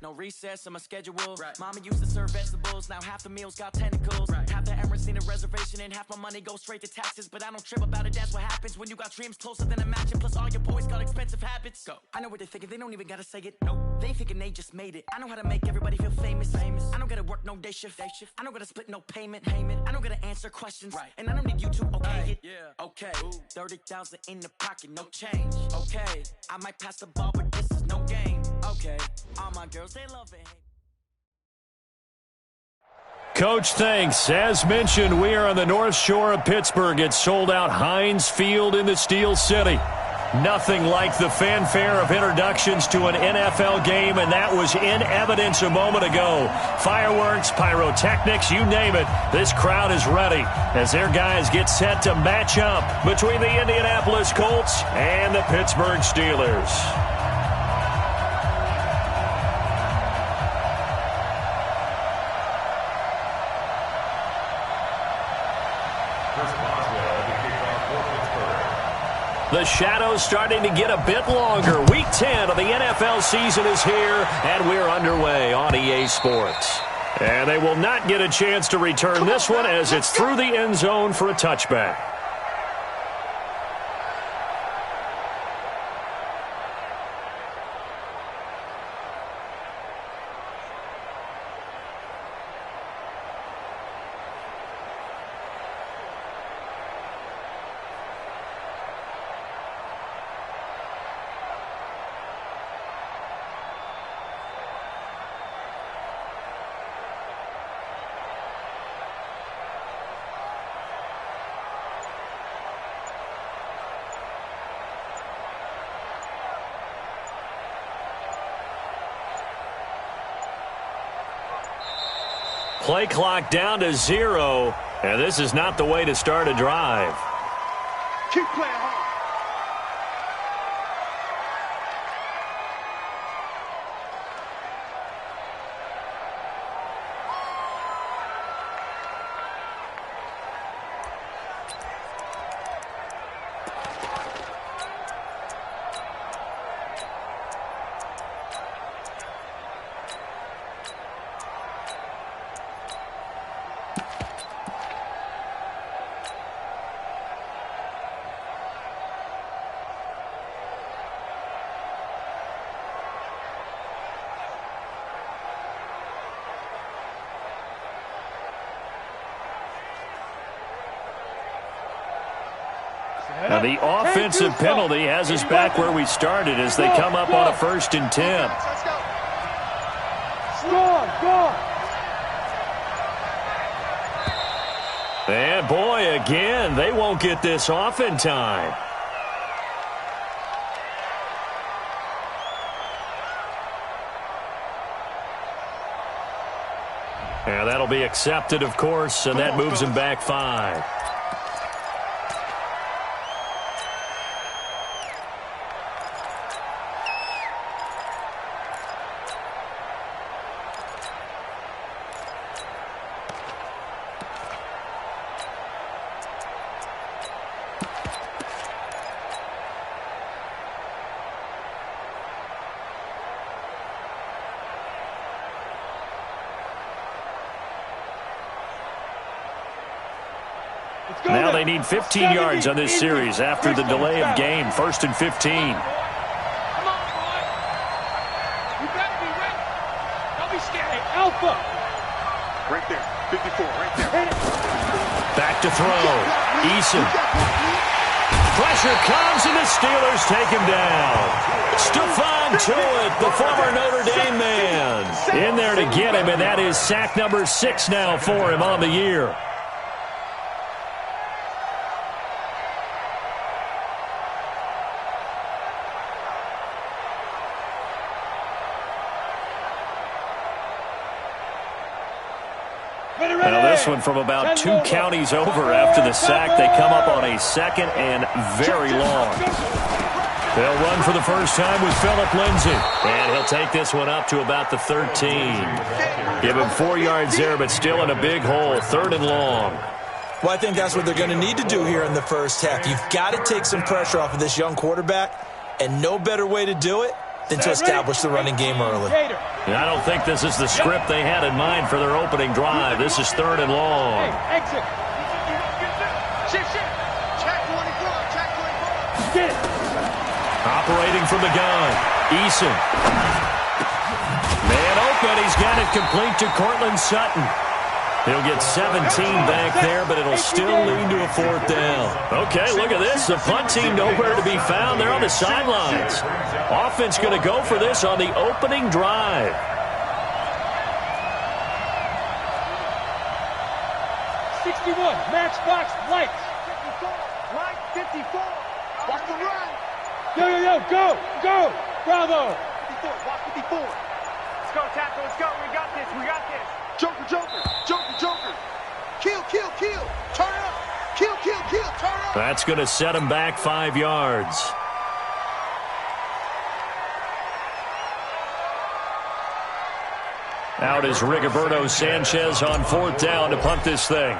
No recess in my schedule. Mama used to serve vegetables. Now half the meals got tentacles. Half the Emirates need a reservation and half my money goes straight to taxes. But I don't trip about it. That's what happens when you got dreams closer than a mansion. Plus all your boys got expensive habits. Go. I know what they're thinking. They don't even gotta say it. Nope. They thinking they just made it. I know how to make everybody feel famous. I don't gotta work no day shift. I don't gotta split no payment. I don't gotta answer questions. And I don't need you to okay it. Yeah. Okay. 30,000 in the pocket, no change. Okay. I might pass the ball, but this is no game. Okay. All my girls, they love it. Coach, thanks. As mentioned, we are on the North Shore of Pittsburgh. It's sold out Heinz Field in the Steel City. Nothing like the fanfare of introductions to an NFL game, and that was in evidence a moment ago. Fireworks, pyrotechnics, you name it. This crowd is ready as their guys get set to match up between the Indianapolis Colts and the Pittsburgh Steelers. The shadow's starting to get a bit longer. Week 10 of the NFL season is here, and we're underway on EA Sports. And they will not get a chance to return this one as it's through the end zone for a touchback. Play clock down to 0, and this is not the way to start a drive. Keep playing hard. Now the offensive penalty has us back where we started as they come up on a 1st and 10. And boy, again, they won't get this off in time. And that'll be accepted, of course, and that moves them back 5. Now they need 15 yards on this series after the delay of game. 1st and 15. Come on, boy. You better be ready. Don't be scared. Hey, Alpha. Right there. 54, right there. Back to throw. Eason. Pressure comes, and the Steelers take him down. Stephon Tuitt, the former Notre Dame man, in there to get him, and that is sack number 6 now for him on the year. Now this one from about 2 counties over after the sack. They come up on a 2nd and very long. They'll run for the first time with Phillip Lindsay. And he'll take this one up to about the 13. Give him 4 yards there, but still in a big hole. 3rd and long. Well, I think that's what they're going to need to do here in the first half. You've got to take some pressure off of this young quarterback, and no better way to do it than to establish the running game early. I don't think this is the script they had in mind for their opening drive. This is 3rd and long. Exit. Shift. Check 24. Check 24. Get it. Operating from the gun. Eason. Man open. He's got it complete to Cortland Sutton. He'll get 17 back there, but it'll still lead to a 4th down. Okay, look at this. The punt team nowhere to be found. They're on the sidelines. Offense going to go for this on the opening drive. Matchbox lights. 54. Light 54. Watch the run. Yo. Go. Bravo. 54. Watch 54. Let's go, tackle. Let's go. We got this. Joker. Kill. Turn up. Kill. Turn up. That's going to set him back 5 yards. Out is Rigoberto Sanchez on 4th down to punt this thing.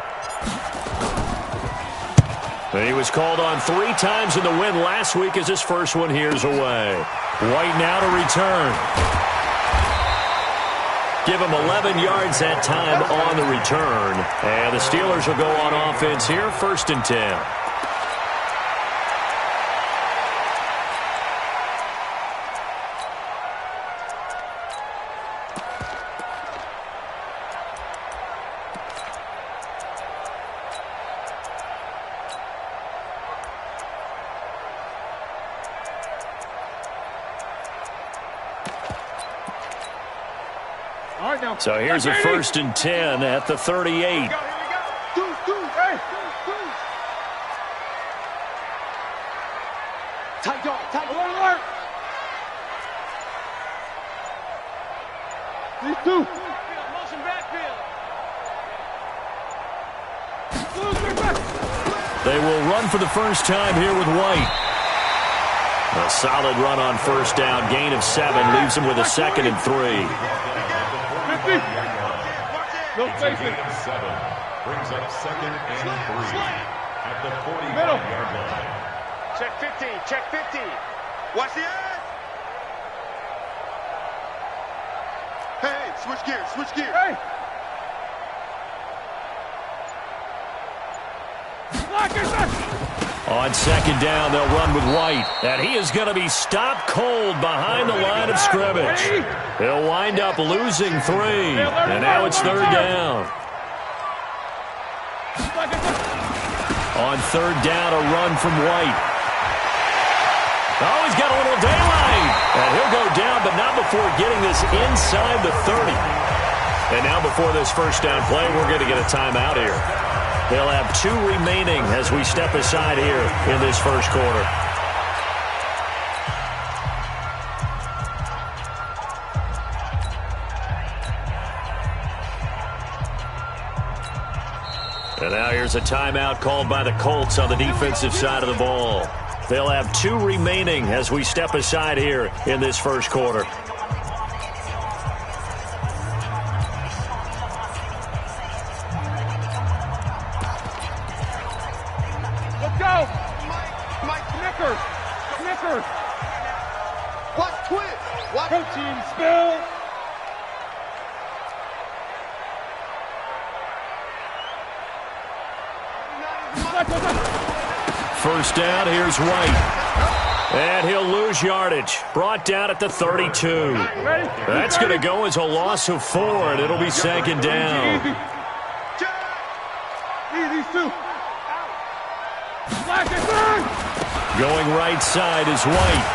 He was called on 3 times in the win last week as his first one here's away. White now to return. Give him 11 yards that time on the return. And the Steelers will go on offense here, 1st and 10. So here's a 1st and 10 at the 38. Here we go. Deuce. Hey. Tight dog. Alert. These 2. Motion backfield. They will run for the first time here with White. A solid run on 1st down. Gain of 7 leaves him with a 2nd and 3. No spacing. 7 brings up 2nd and 3 at the 45-yard line. Check 15. Watch the ass. Hey, switch gear. Hey. On 2nd down, they'll run with White. And he is going to be stopped cold behind the line of scrimmage. He'll wind up losing 3. And now it's 3rd down. On 3rd down, a run from White. Oh, he's got a little daylight. And he'll go down, but not before getting this inside the 30. And now before this 1st down play, we're going to get a timeout here. They'll have 2 remaining as we step aside here in this 1st quarter. And now here's a timeout called by the Colts on the defensive side of the ball. They'll have 2 remaining as we step aside here in this 1st quarter. Snickers. Watch twist. Watch protein spill. First down, here's White. And he'll lose yardage. Brought down at the 32. That's going to go as a loss of 4, and it'll be 2nd down. Going right side is White.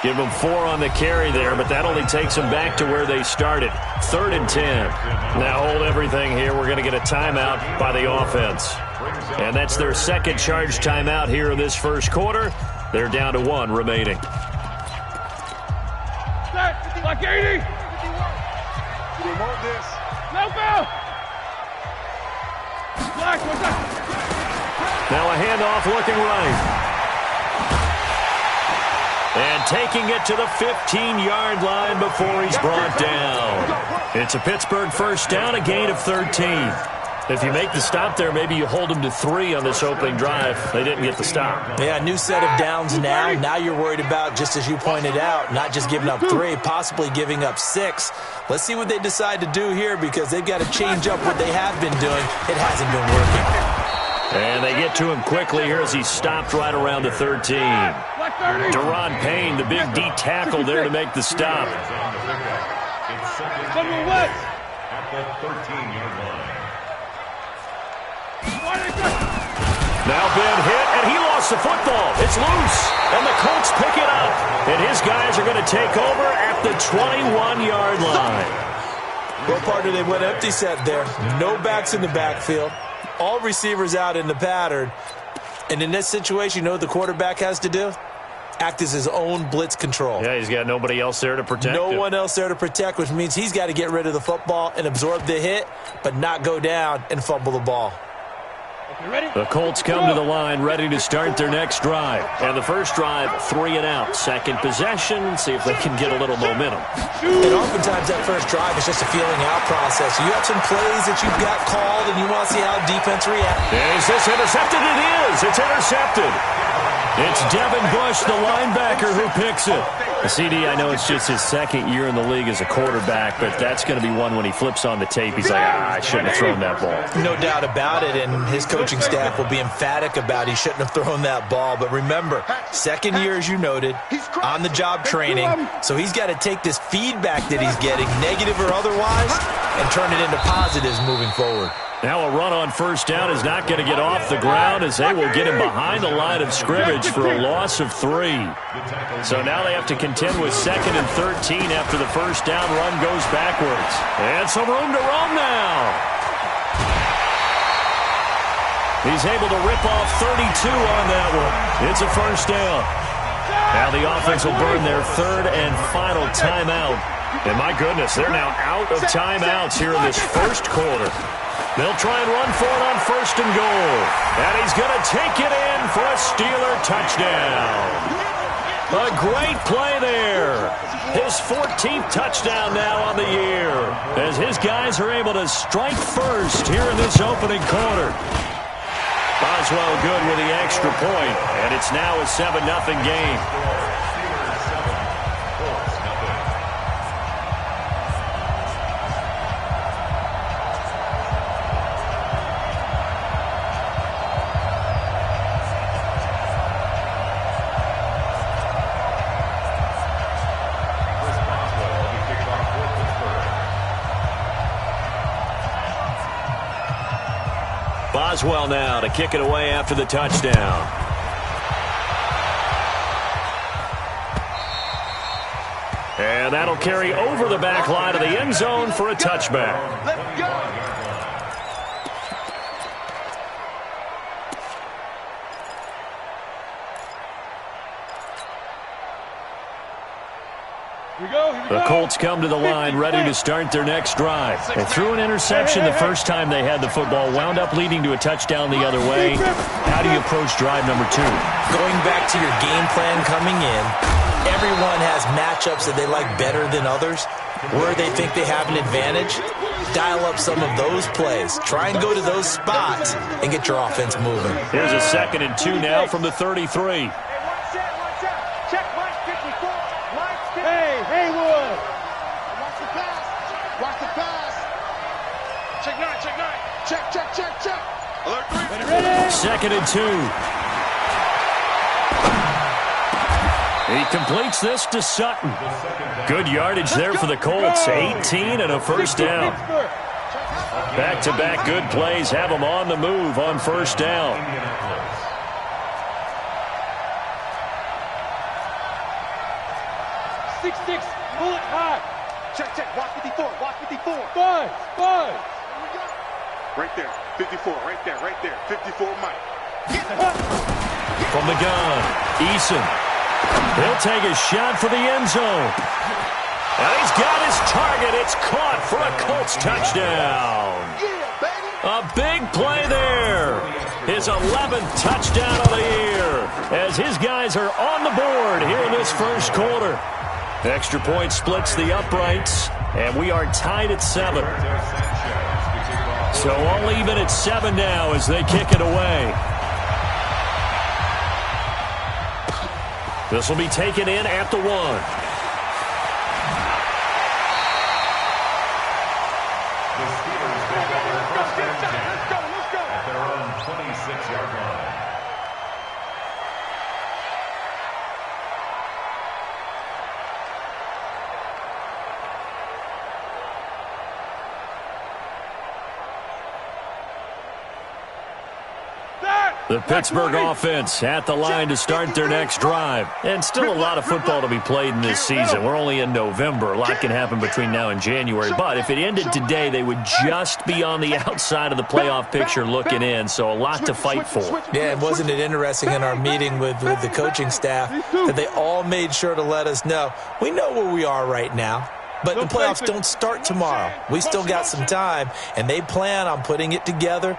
Give them 4 on the carry there, but that only takes them back to where they started. 3rd and 10. Now hold everything here. We're going to get a timeout by the offense. And that's their 2nd charge timeout here in this 1st quarter. They're down to 1 remaining. Like 80. We want this. No foul. Now a handoff looking right. And taking it to the 15-yard line before he's brought down. It's a Pittsburgh first down, a gain of 13. If you make the stop there, maybe you hold them to 3 on this opening drive. They didn't get the stop. Yeah, new set of downs now. Now you're worried about, just as you pointed out, not just giving up 3, possibly giving up 6. Let's see what they decide to do here because they've got to change up what they have been doing. It hasn't been working. And they get to him quickly here as he stopped right around the 13. Deron Payne, the big D tackle there to make the stop. At the 13-yard line. Now Ben hit, and he lost the football. It's loose, and the Colts pick it up. And his guys are going to take over at the 21-yard line. Well, partner, they went empty set there. No backs in the backfield. All receivers out in the pattern. And in this situation, you know what the quarterback has to do? Act as his own blitz control. Yeah, he's got nobody else there to protect him. No one else there to protect, which means he's got to get rid of the football and absorb the hit, but not go down and fumble the ball. The Colts come to the line ready to start their next drive. And the first drive, 3 and out. Second possession, see if they can get a little momentum. And oftentimes that first drive is just a feeling out process. You have some plays that you've got called, and you want to see how defense reacts. Is this intercepted? It is. It's intercepted. It's Devin Bush, the linebacker, who picks it. CD, I know it's just his second year in the league as a quarterback, but that's going to be one when he flips on the tape. He's like, I shouldn't have thrown that ball. No doubt about it, and his coaching staff will be emphatic about he shouldn't have thrown that ball. But remember, second year, as you noted, on-the-job training, so he's got to take this feedback that he's getting, negative or otherwise, and turn it into positives moving forward. Now a run on first down is not going to get off the ground as they will get him behind the line of scrimmage for a loss of 3. So now they have to contend with 2nd and 13 after the first down run goes backwards. And some room to roam now. He's able to rip off 32 on that one. It's a first down. Now the offense will burn their 3rd and final timeout. And my goodness, they're now out of timeouts here in this first quarter. They'll try and run for it on 1st and goal. And he's going to take it in for a Steeler touchdown. A great play there. His 14th touchdown now on the year as his guys are able to strike first here in this opening quarter. Boswell good with the extra point, and it's now a 7-0 game. Boswell now to kick it away after the touchdown. And that'll carry over the back line of the end zone for a touchback. Let's go. The Colts come to the line ready to start their next drive. They threw an interception the first time they had the football, wound up leading to a touchdown the other way. How do you approach drive number 2? Going back to your game plan coming in, everyone has matchups that they like better than others. Where they think they have an advantage, dial up some of those plays. Try and go to those spots and get your offense moving. Here's a 2nd and 2 now from the 33. Check. Alert 3. Ready. 2nd and 2. He completes this to Sutton. Good yardage there for the Colts. 18 and a first down. Back-to-back good plays have them on the move on first down. Six, pull it high. Check, watch 54, watch 54. Five. Right there, 54, right there, 54, Mike. From the gun, Eason. He'll take a shot for the end zone. And he's got his target. It's caught for a Colts touchdown. A big play there. His 11th touchdown of the year as his guys are on the board here in this first quarter. Extra point splits the uprights, and we are tied at 7. So all even at 7 now as they kick it away. This will be taken in at the 1. The Steelers pick up their first down at their own 26-yard line. The Pittsburgh offense at the line to start their next drive. And still a lot of football to be played in this season. We're only in November. A lot can happen between now and January. But if it ended today, they would just be on the outside of the playoff picture looking in. So a lot to fight for. Yeah, and wasn't it interesting in our meeting with the coaching staff that they all made sure to let us know, we know where we are right now. But the playoffs don't start tomorrow. We still got some time, and they plan on putting it together,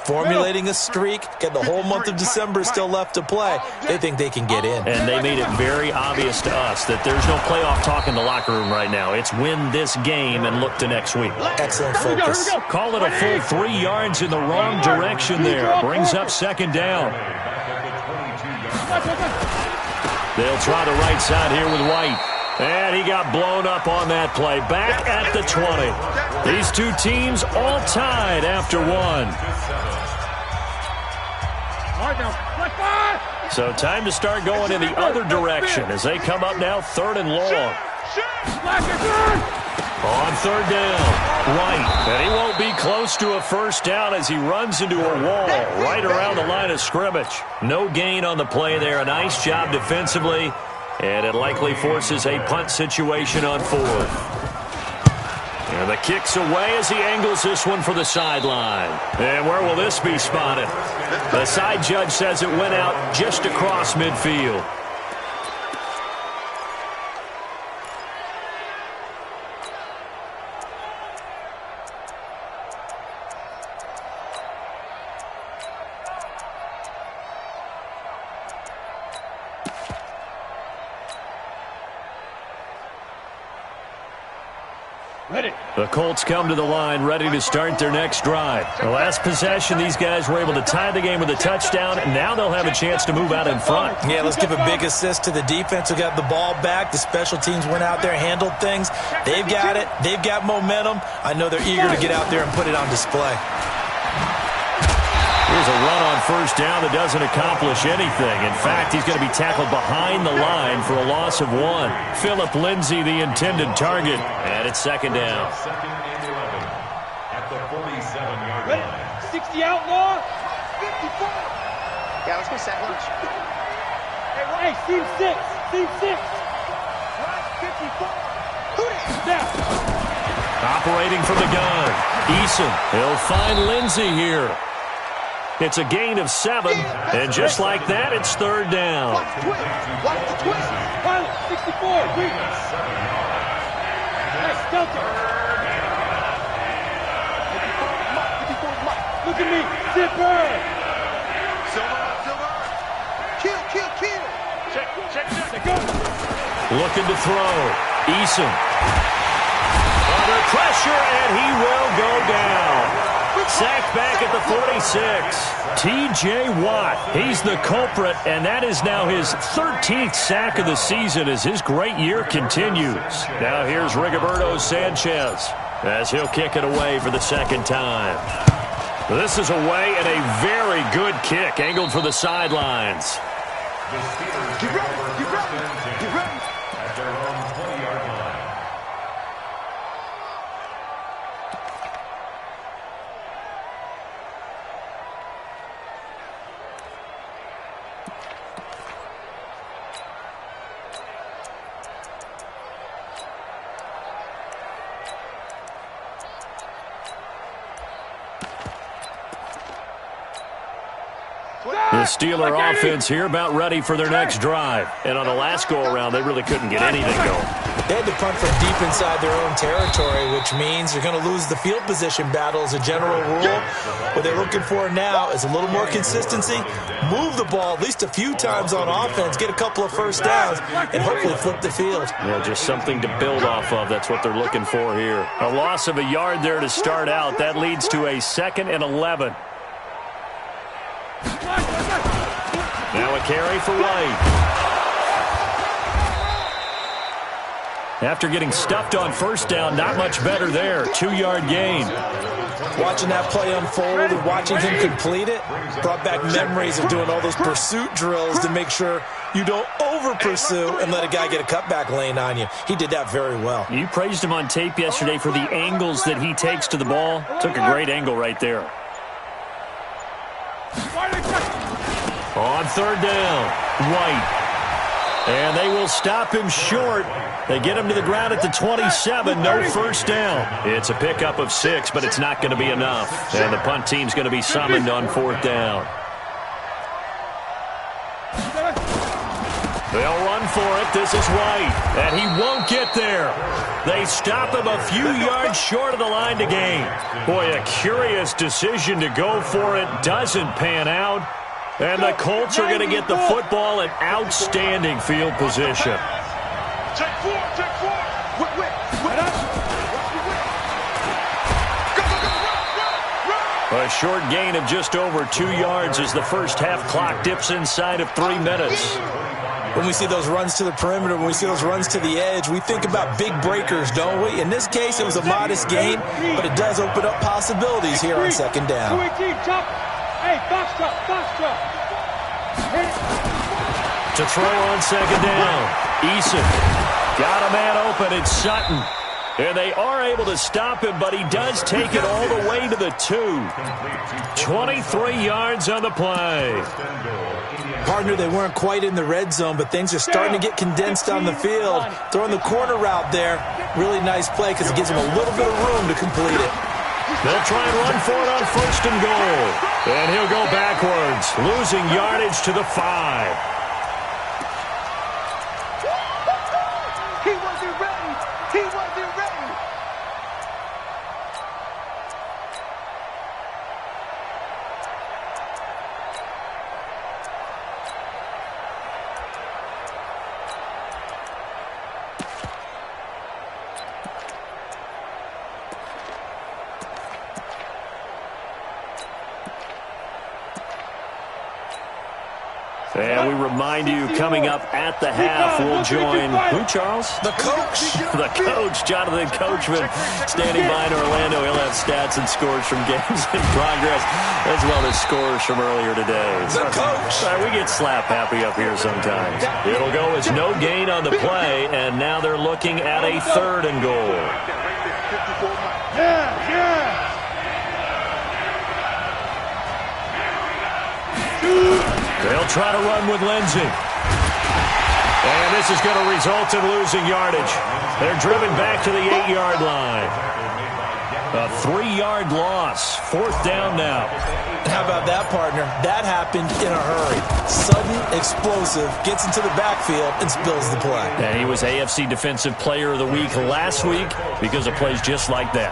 formulating a streak. Got the whole month of December still left to play. They think they can get in. And they made it very obvious to us that there's no playoff talk in the locker room right now. It's win this game and look to next week. Excellent focus. Call it a full 3 yards in the wrong direction there. Brings up 2nd down. They'll try the right side here with White. And he got blown up on that play. Back at the 20. These two teams all tied after 1. So time to start going in the other direction as they come up now 3rd and long. On 3rd down, White. And he won't be close to a first down as he runs into a wall right around the line of scrimmage. No gain on the play there. A nice job defensively. And it likely forces a punt situation on 4th. And the kick's away as he angles this one for the sideline. And where will this be spotted? The side judge says it went out just across midfield. The Colts come to the line ready to start their next drive. The last possession, these guys were able to tie the game with a touchdown, and now they'll have a chance to move out in front. Yeah, let's give a big assist to the defense who got the ball back. The special teams went out there, handled things. They've got it. They've got momentum. I know they're eager to get out there and put it on display. Here's a run on first down that doesn't accomplish anything. In fact, he's going to be tackled behind the line for a loss of 1. Philip Lindsay, the intended target. And it's 2nd down. 2nd and 11 at the 47-yard line. 60 outlaw. 54. Yeah, let's go sack lunch. Hey, team 6. Team 6. 54. Down. Operating from the gun. Eason. He'll find Lindsay here. It's a gain of 7, and just like that, it's 3rd down. Watch the twist. Pilot, 64. Nice, Delta. Look at me, Zipper. Silver. Kill. Check. Go. Looking to throw. Eason. Under pressure, and he will go down. Sacked back at the 46. T.J. Watt, he's the culprit, and that is now his 13th sack of the season as his great year continues. Now here's Rigoberto Sanchez as he'll kick it away for the 2nd time. This is away and a very good kick, angled for the sidelines. The Steelers take over 1st and 10 at their own 20-yard line. The Steeler offense here about ready for their next drive. And on the last go-around, they really couldn't get anything going. They had to punt from deep inside their own territory, which means you're going to lose the field position battle as a general rule. What they're looking for now is a little more consistency, move the ball at least a few times on offense, get a couple of first downs, and hopefully flip the field. Yeah, just something to build off of. That's what they're looking for here. A loss of a yard there to start out. That leads to a 2nd and 11. Now a carry for White. After getting stuffed on first down, not much better there. 2-yard gain. Watching that play unfold and watching him complete it brought back memories of doing all those pursuit drills to make sure you don't over-pursue and let a guy get a cutback lane on you. He did that very well. You praised him on tape yesterday for the angles that he takes to the ball. Took a great angle right there. On 3rd down, White. And they will stop him short. They get him to the ground at the 27. No first down. It's a pickup of 6, but it's not going to be enough. And the punt team's going to be summoned on 4th down. They'll run for it. This is White. And he won't get there. They stop him a few yards short of the line to gain. Boy, a curious decision to go for it. Doesn't pan out. And the Colts are going to get the football in outstanding field position. Take 4, take 4. A short gain of just over 2 yards as the first half clock dips inside of 3 minutes. When we see those runs to the perimeter, when we see those runs to the edge, we think about big breakers, don't we? In this case, it was a modest gain, but it does open up possibilities here on 2nd down. Hey, box drop. To throw on 2nd down, Eason got a man open. It's Sutton. And they are able to stop him, but he does take it all the way to the 2. 23 yards on the play. Partner, they weren't quite in the red zone, but things are starting to get condensed on the field. Throwing the corner route there, really nice play because it gives him a little bit of room to complete it. They'll try and run for it on 1st and goal. And he'll go backwards, losing yardage to the 5. He wasn't ready. He wasn't ready. And we remind you, coming up at the half, we'll join, who, Charles? The coach. The coach, Jonathan Coachman, standing by in Orlando. He'll have stats and scores from games in progress, as well as scores from earlier today. The coach. We get slap happy up here sometimes. It'll go as no gain on the play, and now they're looking at a 3rd and goal. They'll try to run with Lindsey. And this is going to result in losing yardage. They're driven back to the 8-yard line. A 3-yard loss. 4th down now. How about that, partner? That happened in a hurry. Sudden, explosive, gets into the backfield, and spills the play. And he was AFC Defensive Player of the Week last week because of plays just like that.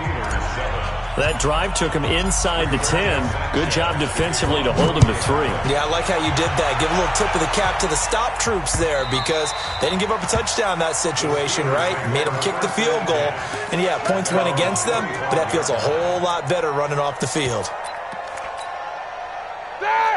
That drive took him inside the 10. Good job defensively to hold him to 3. Yeah, I like how you did that. Give a little tip of the cap to the stop troops there because they didn't give up a touchdown in that situation, right? Made them kick the field goal. And, yeah, points went against them, but that feels a whole lot better running off the field.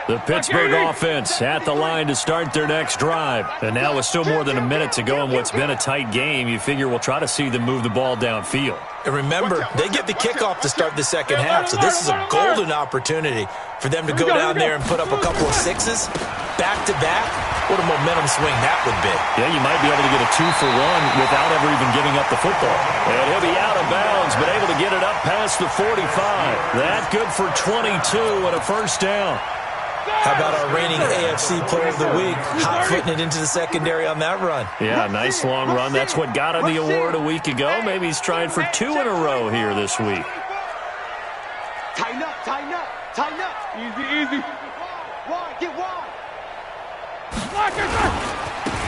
The Pittsburgh offense at the line to start their next drive. And now with still more than a minute to go in what's been a tight game, you figure we'll try to see them move the ball downfield. And remember, they get the kickoff to start the second half, so this is a golden opportunity for them to go down there and put up a couple of 6s back-to-back. What a momentum swing that would be. Yeah, you might be able to get a 2-for-1 without ever even giving up the football. And he'll be out of bounds, but able to get it up past the 45. That good for 22 and a first down. How about our reigning AFC Player of the Week, hot-footing it into the secondary on that run? Yeah, nice long run. That's what got him the award a week ago. Maybe he's trying for 2 in a row here this week. Tighten up, tighten up, tighten up. Easy. Wide, get wide.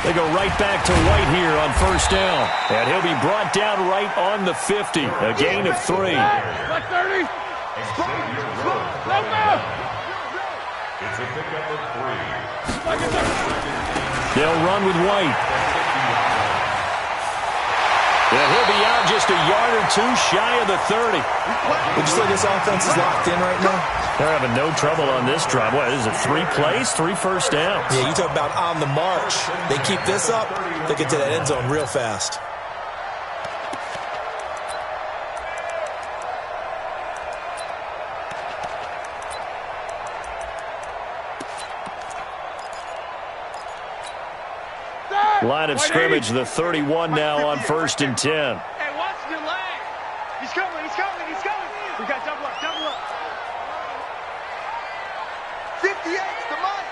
They go right back to White here on first down. And he'll be brought down right on the 50. A gain of 3. Like 30. It's a pickup of 3. They'll run with White. And he'll be out just a yard or two shy of the 30. Would you say this offense is locked in right now? They're having no trouble on this drive. What is it, 3 plays, 3 first downs? Yeah, you talk about on the march. They keep this up, they get to that end zone real fast. Line of scrimmage, the 31 now on first and 10. Hey, watch your leg. He's coming, he's coming, he's coming. We got double up, double up. 58, the money.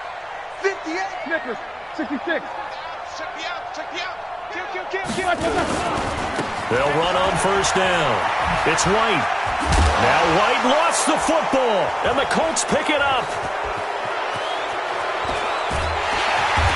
58. Snickers, 66. Check me out, check me out. Kill. They'll run on first down. It's White. Now White lost the football, and the Colts pick it up.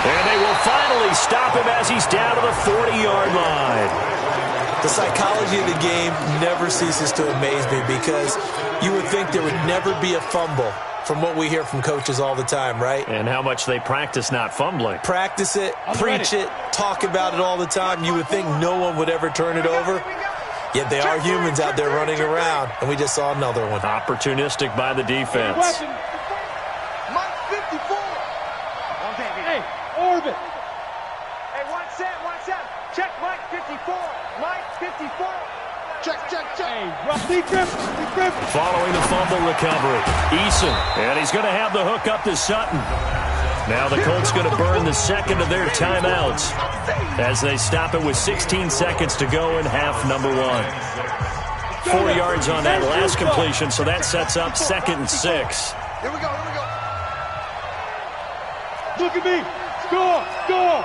And they will finally stop him as he's down to the 40-yard line. The psychology of the game never ceases to amaze me because you would think there would never be a fumble from what we hear from coaches all the time, right? And how much they practice not fumbling. Practice it, preach it, talk about it all the time. You would think no one would ever turn it over. Yet they are humans out there running around, and we just saw another one. Opportunistic by the defense. Mike 54. Hey, Orbit. Hey, one set. Check Mike 54. Mike 54. Check. Hey, rough decrypt. Following the fumble recovery, Eason, and he's going to have the hook up to Sutton. Now the Colts going to burn the second of their timeouts as they stop it with 16 seconds to go in half number 1. 4 yards on that last completion, so that sets up 2nd and 6. Here we go. Look at me. Score.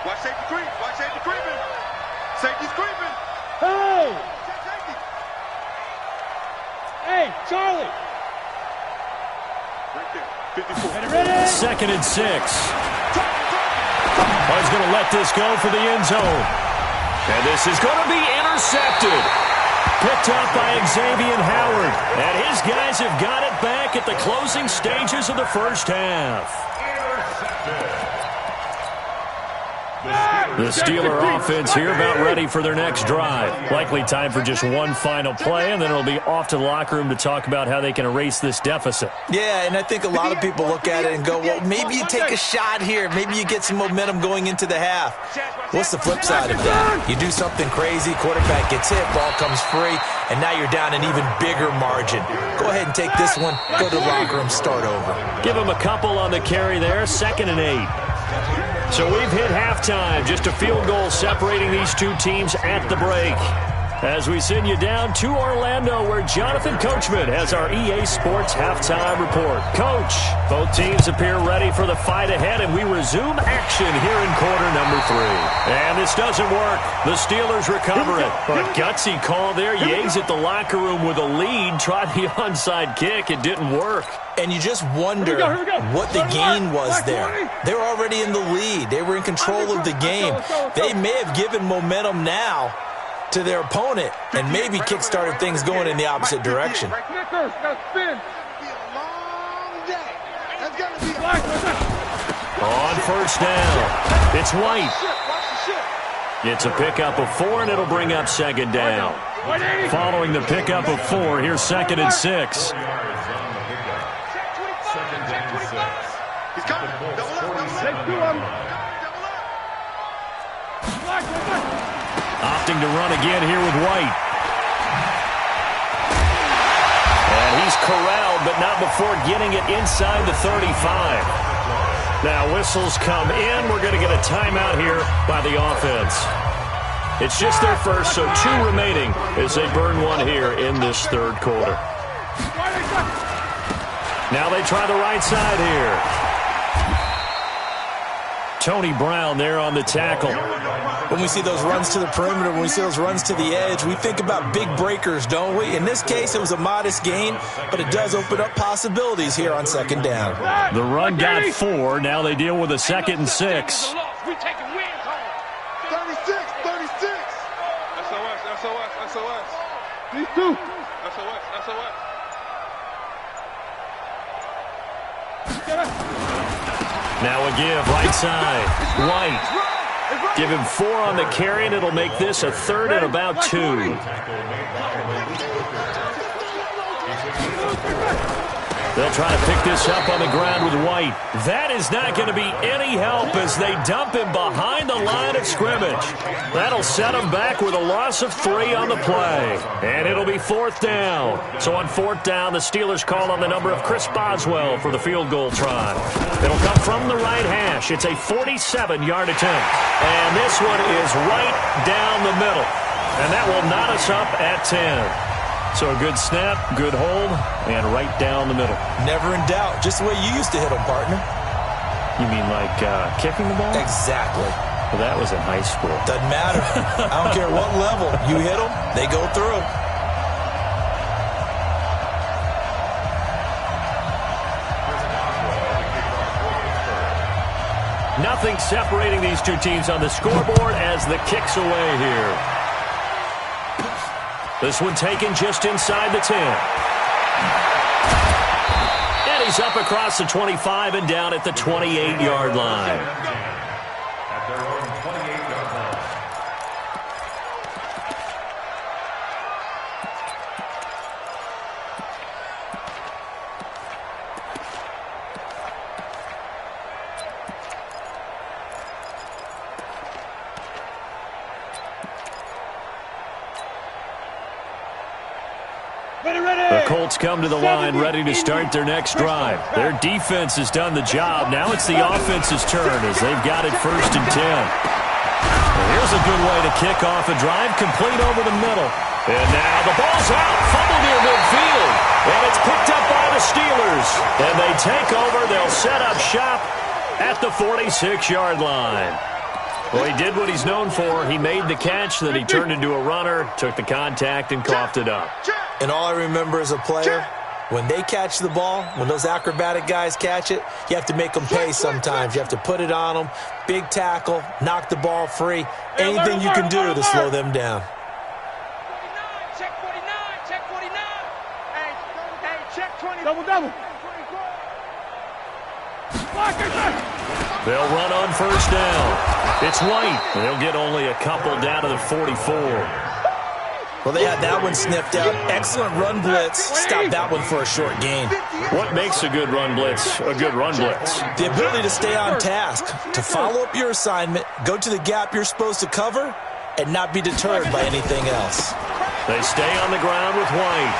Watch safety creeping. Safety's creeping. Hey, Charlie. Right there. 54. Ready? 2nd and 6. He's going to let this go for the end zone. And this is going to be intercepted. Picked up by Xavier Howard. And his guys have got it back at the closing stages of the first half. The Steeler offense here about ready for their next drive. Likely time for just one final play, and then it'll be off to the locker room to talk about how they can erase this deficit. Yeah, and I think a lot of people look at it and go, well, maybe you take a shot here. Maybe you get some momentum going into the half. What's the flip side of that? You do something crazy, quarterback gets hit, ball comes free, and now you're down an even bigger margin. Go ahead and take this one, go to the locker room, start over. Give him a couple on the carry there, 2nd and 8. So we've hit halftime, just a field goal separating these two teams at the break. As we send you down to Orlando, where Jonathan Coachman has our EA Sports halftime report. Coach, both teams appear ready for the fight ahead, and we resume action here in quarter number 3. And this doesn't work. The Steelers recover it. But gutsy call there. Yates at the locker room with a lead. Tried the onside kick. It didn't work. And you just wonder what the gain was there. They were already in the lead. They were in control of the game. They may have given momentum now to their opponent and maybe kick-started things going in the opposite direction. On first down, it's White. It's a pickup of 4, and it'll bring up 2nd down. Following the pickup of 4, here's 2nd and 6. He's coming. Double up. Opting to run again here with White. And he's corralled, but not before getting it inside the 35. Now whistles come in. We're going to get a timeout here by the offense. It's just their first, so 2 remaining as they burn one here in this third quarter. Now they try the right side here. Tony Brown there on the tackle. When we see those runs to the perimeter, when we see those runs to the edge, we think about big breakers, don't we? In this case, it was a modest gain, but it does open up possibilities here on 2nd down. The run got 4. Now they deal with a 2nd and 6. SOS. These two. SOS. Now a give, right side. White. Give him 4 on the carry, and it'll make this a 3rd and about 2. They'll try to pick this up on the ground with White. That is not going to be any help as they dump him behind the line of scrimmage. That'll set him back with a loss of 3 on the play. And it'll be 4th down. So on 4th down, the Steelers call on the number of Chris Boswell for the field goal try. It'll come from the right hash. It's a 47-yard attempt. And this one is right down the middle. And that will knot us up at 10. So a good snap, good hold, and right down the middle. Never in doubt. Just the way you used to hit them, partner. You mean like kicking the ball? Exactly. Well, that was in high school. Doesn't matter. I don't care what level. You hit them, they go through. Nothing separating these two teams on the scoreboard as the kick's away here. This one taken just inside the 10. And he's up across the 25 and down at the 28-yard line. At their own 28-yard line. The Colts come to the line ready to start their next drive. Their defense has done the job. Now it's the offense's turn as they've got it 1st and 10. Well, here's a good way to kick off a drive, complete over the middle. And now the ball's out, fumbled near midfield. And it's picked up by the Steelers. And they take over. They'll set up shop at the 46-yard line. Well, he did what he's known for. He made the catch, then he turned into a runner, took the contact, and coughed it up. And all I remember as a player, when they catch the ball, when those acrobatic guys catch it, you have to make them pay sometimes. You have to put it on them, big tackle, knock the ball free, anything you can do to slow them down. Check 49. Hey, check 20. Double. They'll run on 1st down. It's White. They'll get only a couple down to the 44. Well, they had that one sniffed out. Excellent run blitz. Stop that one for a short gain. What makes a good run blitz a good run blitz? The ability to stay on task, to follow up your assignment, go to the gap you're supposed to cover, and not be deterred by anything else. They stay on the ground with White.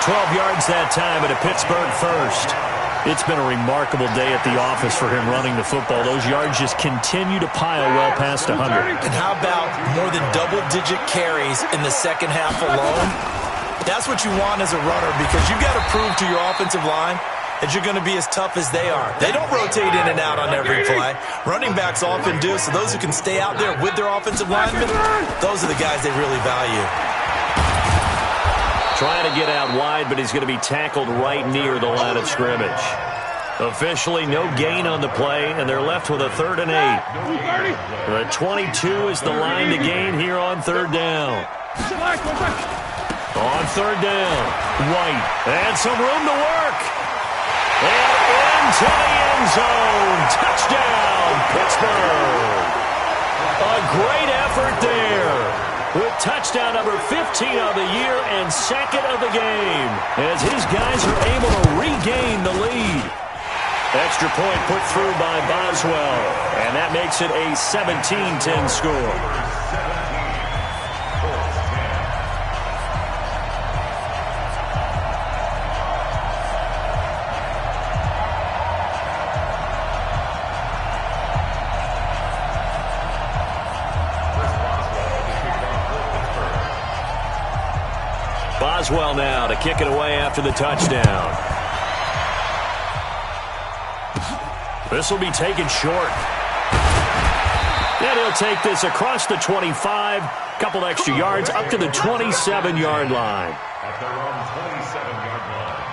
12 yards that time at a Pittsburgh 1st. It's been a remarkable day at the office for him running the football. Those yards just continue to pile well past 100. And how about more than double-digit carries in the second half alone? That's what you want as a runner because you've got to prove to your offensive line that you're going to be as tough as they are. They don't rotate in and out on every play. Running backs often do, so those who can stay out there with their offensive linemen, those are the guys they really value. Trying to get out wide, but he's going to be tackled right near the line of scrimmage. Officially, no gain on the play, and they're left with a 3rd and 8. The 22 is the line to gain here on 3rd down. On 3rd down, White had some room to work. And into the end zone. Touchdown, Pittsburgh. A great effort there. With touchdown number 15 of the year and 2nd of the game as his guys are able to regain the lead. Extra point put through by Boswell, and that makes it a 17-10 score. Boswell now to kick it away after the touchdown. This will be taken short. And he'll take this across the 25, couple extra yards up to the 27-yard line. At their own 27-yard line.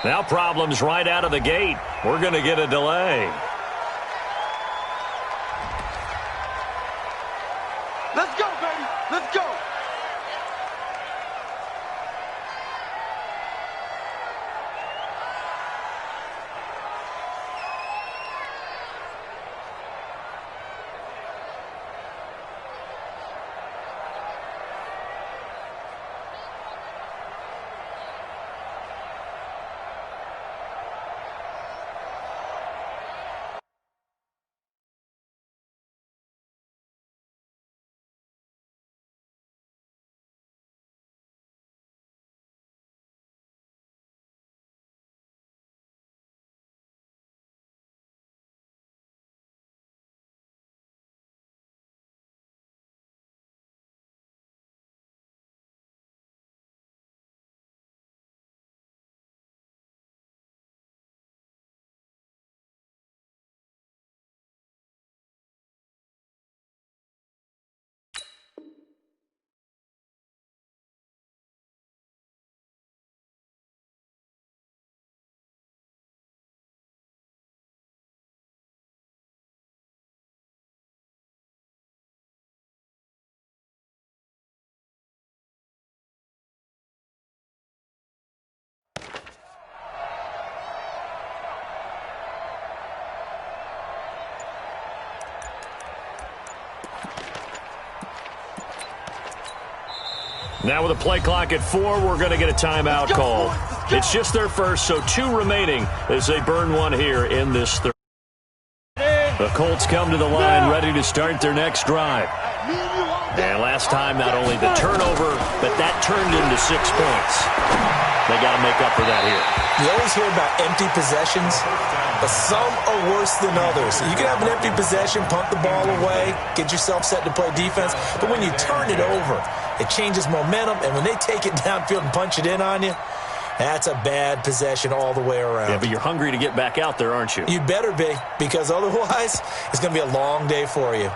Now problems right out of the gate. We're going to get a delay. Let's go, baby. Let's go. Now with a play clock at 4, we're going to get a timeout call. It's just their first, so 2 remaining as they burn one here in this third. The Colts come to the line ready to start their next drive. And last time, not only the turnover, but that turned into 6 points. They got to make up for that here. You always hear about empty possessions, but some are worse than others. You can have an empty possession, pump the ball away, get yourself set to play defense, but when you turn it over, it changes momentum, and when they take it downfield and punch it in on you, that's a bad possession all the way around. Yeah, but you're hungry to get back out there, aren't you? You better be, because otherwise, it's going to be a long day for you.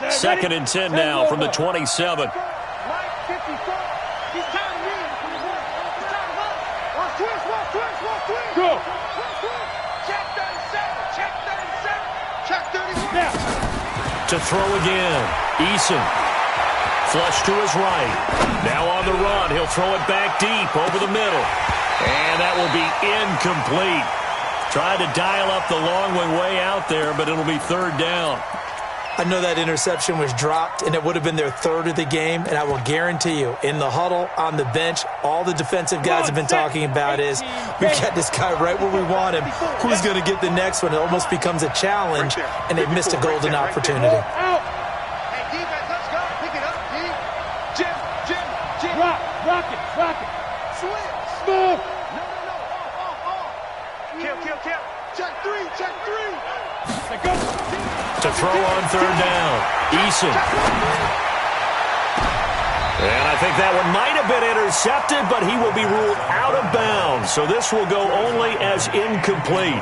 2nd and 10 now from the 27. Go. Check 37. Check 37. Check 37. Now. To throw again. Eason. Flush to his right. Now on the run. He'll throw it back deep over the middle. And that will be incomplete. Tried to dial up the long way out there, but it'll be 3rd down. I know that interception was dropped, and it would have been their 3rd of the game, and I will guarantee you, in the huddle, on the bench, all the defensive guys have been talking about is, we've got this guy right where we want him. Who's going to get the next one? It almost becomes a challenge, and they've missed a golden opportunity. Hey, defense, let's go. Pick it up, D. Jim. Rock it. Swim. Smooth. No. Off. Kill. Check 3. Let's go. To throw on 3rd down. Eason. And I think that one might have been intercepted, but he will be ruled out of bounds. So this will go only as incomplete.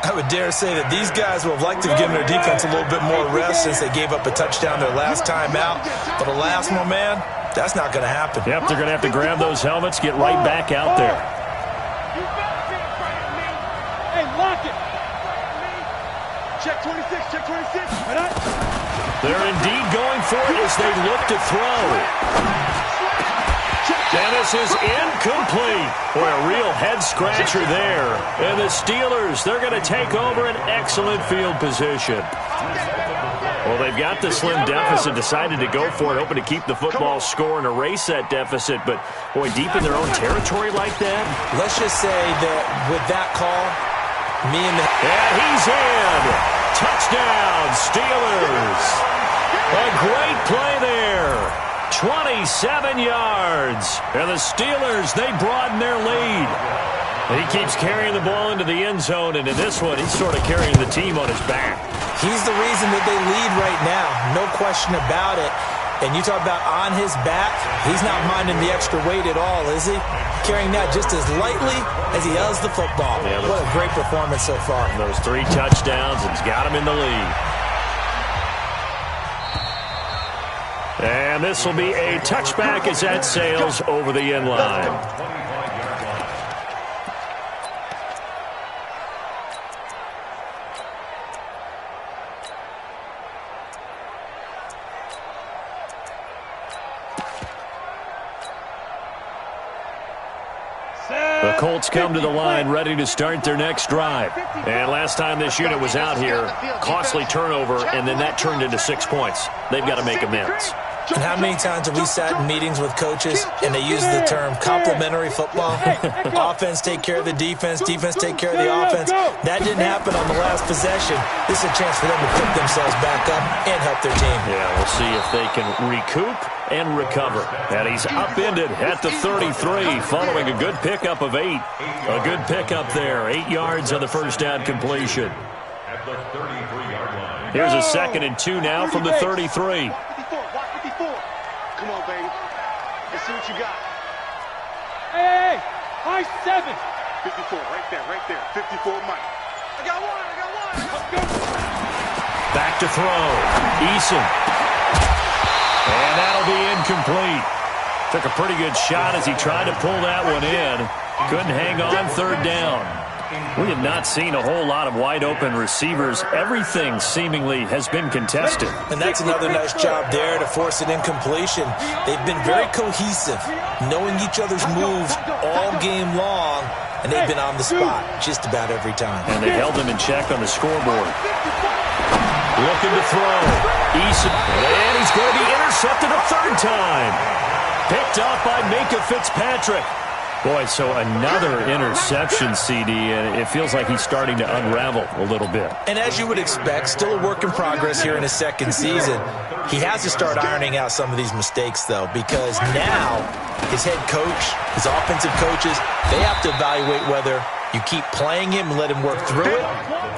I would dare say that these guys would have liked to have given their defense a little bit more rest since they gave up a touchdown their last time out. But alas, my man, that's not going to happen. Yep, they're going to have to grab those helmets, get right back out there. Hey, lock it. Check 26. They're indeed going for it as they look to throw. Dennis is incomplete. Boy, a real head-scratcher there. And the Steelers, they're going to take over an excellent field position. Well, they've got the slim deficit, decided to go for it, hoping to keep the football score and erase that deficit. But, boy, deep in their own territory like that. Let's just say that with that call, And he's in. Touchdown, Steelers. A great play there. 27 yards. And the Steelers, they broaden their lead. He keeps carrying the ball into the end zone, and in this one, he's sort of carrying the team on his back. He's the reason that they lead right now. No question about it. And you talk about on his back, he's not minding the extra weight at all, is he? Carrying that just as lightly as he does the football. Yeah, what a great performance so far. Those 3 touchdowns, and he's got him in the lead. And this will be a touchback as that sails over the end line. The Colts come to the line ready to start their next drive. And last time this unit was out here, costly turnover, and then that turned into 6 points. They've got to make amends. And how many times have we sat in meetings with coaches and they use the term complementary football? Offense take care of the defense, defense take care of the offense. That didn't happen on the last possession. This is a chance for them to pick themselves back up and help their team. Yeah, we'll see if they can recoup and recover. And he's upended at the 33 following a good pickup of 8. A good pickup there. 8 yards on the first down completion. At the 33-yard line. Here's a 2nd and 2 now from the 33. Come on, baby. Let's see what you got. Hey, high 7. 54, right there. 54, Mike. I got one. Let's go. Back to throw. Eason. And that'll be incomplete. Took a pretty good shot as he tried to pull that one in. Couldn't hang on 3rd down. We have not seen a whole lot of wide-open receivers. Everything seemingly has been contested. And that's another nice job there to force an incompletion. They've been very cohesive, knowing each other's moves all game long, and they've been on the spot just about every time. And they held them in check on the scoreboard. Looking to throw. Eason. And he's going to be intercepted a 3rd time. Picked off by Minkah Fitzpatrick. Boy, so another interception, CD, and it feels like he's starting to unravel a little bit. And as you would expect, still a work in progress here in his 2nd season. He has to start ironing out some of these mistakes, though, because now his head coach, his offensive coaches, they have to evaluate whether you keep playing him and let him work through it,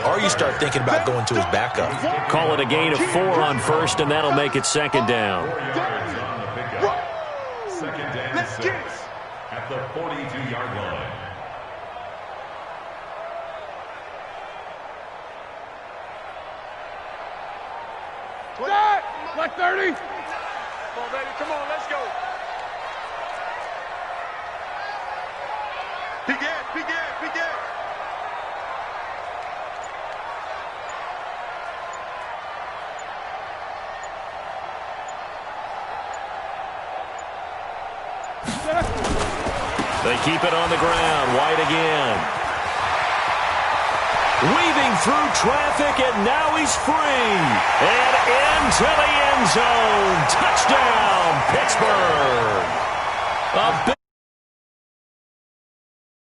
or you start thinking about going to his backup. Call it a gain of 4 on 1st, and that'll make it 2nd down. 2nd down 6. At the 42-yard line. Like 30. Come on, baby. Come on, let's go. Begin. They keep it on the ground. White again. Weaving through traffic, and now he's free. And into the end zone. Touchdown, Pittsburgh. A